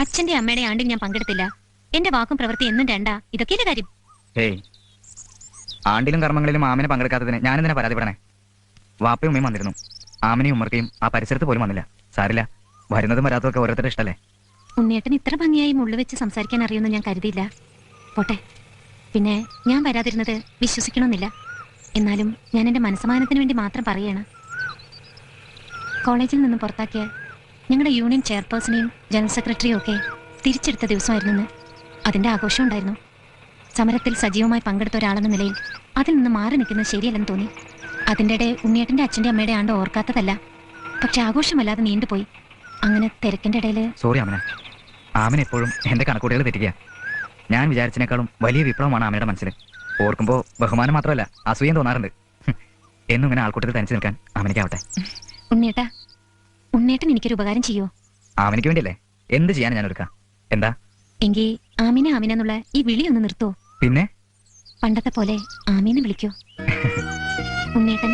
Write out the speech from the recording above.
അച്ഛന്റെ അമ്മയുടെ ആണ്ടിൽ ഞാൻ പങ്കെടുത്തില്ല. എന്റെ വാക്കും പ്രവൃത്തി എന്നും രണ്ടാ. ഇതൊക്കെയല്ലേ കാര്യം? ഏയ്, ആണ്ടിലും കർമ്മങ്ങളിലും ആമിനെ പങ്കെടുക്കാത്തതിന് ഞാനെന്തിനാ പരാതിപ്പെടണേ? വാപ്പയും ഉമ്മയും വന്നിരുന്നു. ആമിനെയും ഉമ്മർക്കയും ആ പരിസരത്ത് പോലും വന്നില്ല. സാരില്ല, വരുന്നതും വരാത്തതൊക്കെ ഓരോരുത്തരുടെ ഇഷ്ടല്ലേ. ഉണ്ണിയേട്ടൻ ഇത്ര ഭംഗിയായി മുള്ളു വെച്ച് സംസാരിക്കാൻ അറിയുമെന്ന് ഞാൻ കരുതിയില്ല. പോട്ടെ, പിന്നെ ഞാൻ വരാതിരുന്നത് വിശ്വസിക്കണമെന്നില്ല. എന്നാലും ഞാൻ എന്റെ മനസ്സമാനത്തിന് വേണ്ടി മാത്രം പറയാണ്. കോളേജിൽ നിന്ന് പുറത്താക്കിയ ഞങ്ങളുടെ യൂണിയൻ ചെയർപേഴ്സണെയും ജനറൽ സെക്രട്ടറിയും ഒക്കെ തിരിച്ചെടുത്ത ദിവസമായിരുന്നു. അതിന്റെ ആഘോഷം ഉണ്ടായിരുന്നു. സമരത്തിൽ സജീവമായി പങ്കെടുത്ത ഒരാളെന്ന നിലയിൽ അതിൽ നിന്ന് മാറി നിൽക്കുന്നത് ശരിയല്ലെന്ന് തോന്നി. അതിൻ്റെ ഇടെ ഉണ്ണിയേട്ടൻ്റെ അച്ഛൻ്റെ അമ്മയുടെ ആണ്ട് ഓർക്കാത്തതല്ല, പക്ഷെ ആഘോഷമല്ലാതെ നീണ്ടുപോയി. അങ്ങനെ തിരക്കിന്റെ ഇടയിൽ സോറി ആമന. ആമന എപ്പോഴും എന്റെ കണക്കൂട്ടുകൾ തെറ്റിക്കുക. ഞാൻ വിചാരിച്ചതിനേക്കാളും വലിയ വിപ്ലവമാണ് ആമയുടെ മനസ്സിൽ. ഓർക്കുമ്പോൾ ബഹുമാനം മാത്രമല്ല അസൂയം തോന്നാറുണ്ട്. എന്നും ഇങ്ങനെ ആൾക്കൂട്ടത്തിൽ തനിച്ച് നിൽക്കാൻ ആമനിക്കാവട്ടെ. ഉണ്ണേട്ടൻ എനിക്കൊരു ഉപകാരം ചെയ്യോ? ആമനിക്ക് വേണ്ടിയല്ലേ എന്ത് ചെയ്യാൻ ഞാൻ എടുക്കാം. എന്താ? എങ്കിൽ ആമിന ആമിന എന്നുള്ള ഈ വിളി ഒന്ന് നിർത്തുവോ? പിന്നെ പണ്ടത്തെ പോലെ ആമീന്ന് വിളിക്കോ? ഉണ്ണേട്ടൻ